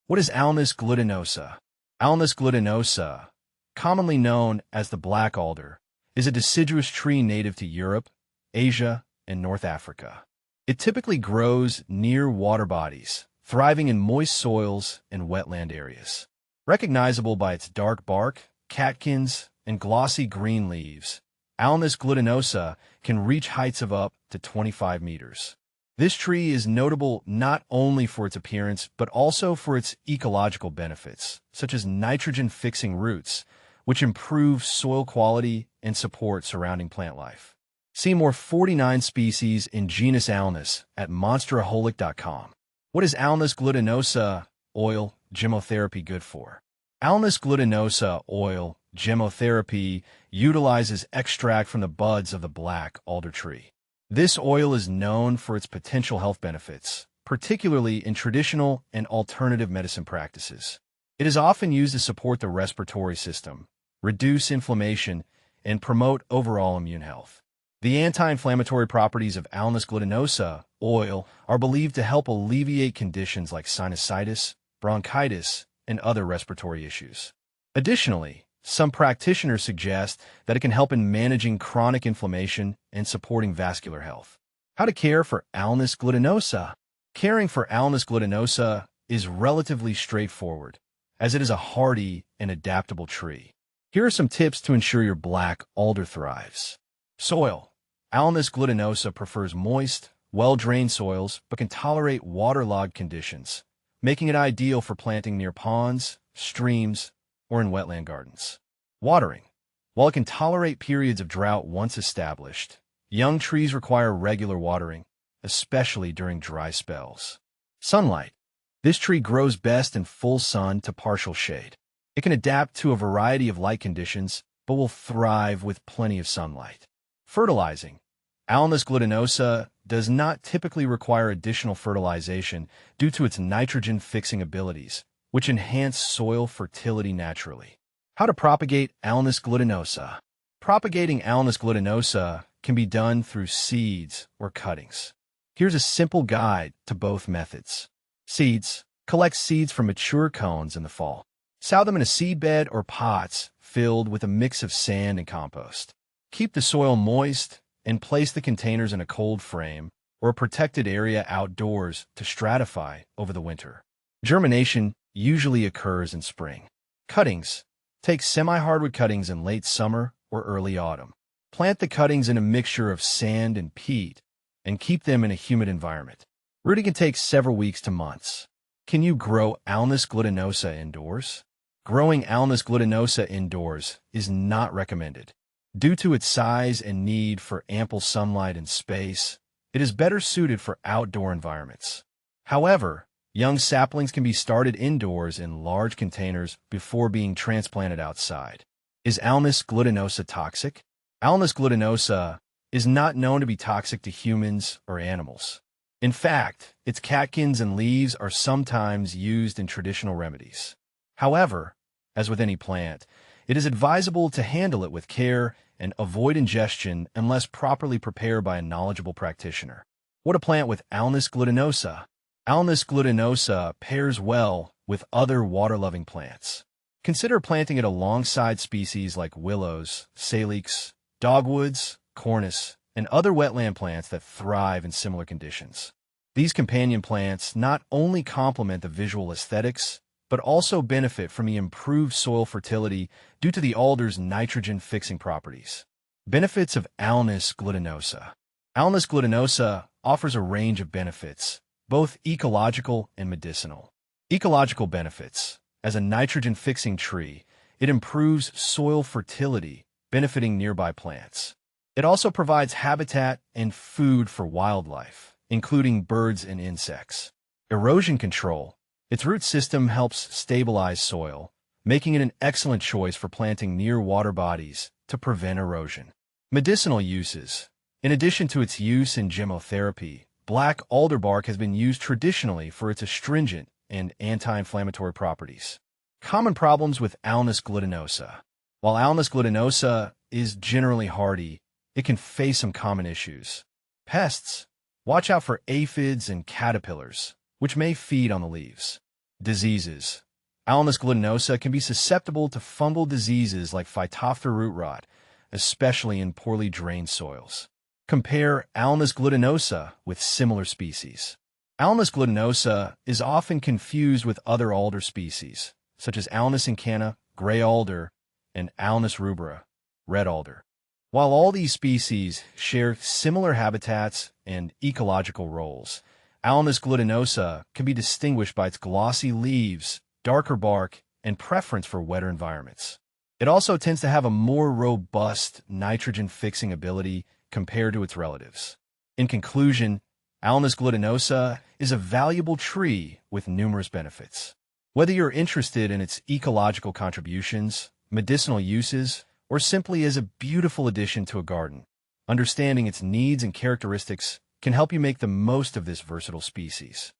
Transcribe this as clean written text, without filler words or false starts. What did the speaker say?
What is Alnus glutinosa? Alnus glutinosa, commonly known as the black alder, is a deciduous tree native to Europe, Asia, and North Africa. It typically grows near water bodies, thriving in moist soils and wetland areas. Recognizable by its dark bark, catkins, and glossy green leaves, Alnus glutinosa can reach heights of up to 25 meters. This tree is notable not only for its appearance, but also for its ecological benefits, such as nitrogen-fixing roots, which improve soil quality and support surrounding plant life. See more 49 species in genus Alnus at monsteraholic.com. What is Alnus glutinosa oil gemotherapy good for? Alnus glutinosa oil gemotherapy utilizes extract from the buds of the black alder tree. This oil is known for its potential health benefits, particularly in traditional and alternative medicine practices. It is often used to support the respiratory system, reduce inflammation, and promote overall immune health. The anti-inflammatory properties of Alnus glutinosa oil are believed to help alleviate conditions like sinusitis, bronchitis, and other respiratory issues. Additionally, some practitioners suggest that it can help in managing chronic inflammation and supporting vascular health. How to care for Alnus glutinosa? Caring for Alnus glutinosa is relatively straightforward, as it is a hardy and adaptable tree. Here are some tips to ensure your black alder thrives. Soil. Alnus glutinosa prefers moist, well-drained soils but can tolerate waterlogged conditions, making it ideal for planting near ponds, streams, or in wetland gardens. Watering. While it can tolerate periods of drought once established, young trees require regular watering, especially during dry spells. Sunlight. This tree grows best in full sun to partial shade. It can adapt to a variety of light conditions, but will thrive with plenty of sunlight. Fertilizing. Alnus glutinosa does not typically require additional fertilization due to its nitrogen-fixing abilities, which enhance soil fertility naturally. How to propagate Alnus glutinosa? Propagating Alnus glutinosa can be done through seeds or cuttings. Here's a simple guide to both methods. Seeds. Collect seeds from mature cones in the fall. Sow them in a seedbed or pots filled with a mix of sand and compost. Keep the soil moist and place the containers in a cold frame or a protected area outdoors to stratify over the winter. Germination usually occurs in spring. Cuttings. Take semi-hardwood cuttings in late summer or early autumn. Plant the cuttings in a mixture of sand and peat and keep them in a humid environment. Rooting can take several weeks to months. Can you grow Alnus glutinosa indoors? Growing Alnus glutinosa indoors is not recommended. Due to its size and need for ample sunlight and space, it is better suited for outdoor environments. However, young saplings can be started indoors in large containers before being transplanted outside. Is Alnus glutinosa toxic? Alnus glutinosa is not known to be toxic to humans or animals. In fact, its catkins and leaves are sometimes used in traditional remedies. However, as with any plant, it is advisable to handle it with care and avoid ingestion unless properly prepared by a knowledgeable practitioner. What to plant with Alnus glutinosa? Alnus glutinosa pairs well with other water-loving plants. Consider planting it alongside species like willows, salix, dogwoods, cornus, and other wetland plants that thrive in similar conditions. These companion plants not only complement the visual aesthetics, but also benefit from the improved soil fertility due to the alder's nitrogen-fixing properties. Benefits of Alnus glutinosa. Alnus glutinosa offers a range of benefits, both ecological and medicinal. Ecological benefits. As a nitrogen-fixing tree, it improves soil fertility, benefiting nearby plants. It also provides habitat and food for wildlife, including birds and insects. Erosion control. Its root system helps stabilize soil, making it an excellent choice for planting near water bodies to prevent erosion. Medicinal uses. In addition to its use in gemotherapy, black alder bark has been used traditionally for its astringent and anti-inflammatory properties. Common problems with Alnus glutinosa. While Alnus glutinosa is generally hardy, it can face some common issues. Pests. Watch out for aphids and caterpillars, which may feed on the leaves. Diseases. Alnus glutinosa can be susceptible to fungal diseases like Phytophthora root rot, especially in poorly drained soils. Compare Alnus glutinosa with similar species. Alnus glutinosa is often confused with other alder species, such as Alnus incana, gray alder, and Alnus rubra, red alder. While all these species share similar habitats and ecological roles, Alnus glutinosa can be distinguished by its glossy leaves, darker bark, and preference for wetter environments. It also tends to have a more robust nitrogen-fixing ability compared to its relatives. In conclusion, Alnus glutinosa is a valuable tree with numerous benefits. Whether you're interested in its ecological contributions, medicinal uses, or simply as a beautiful addition to a garden, understanding its needs and characteristics can help you make the most of this versatile species.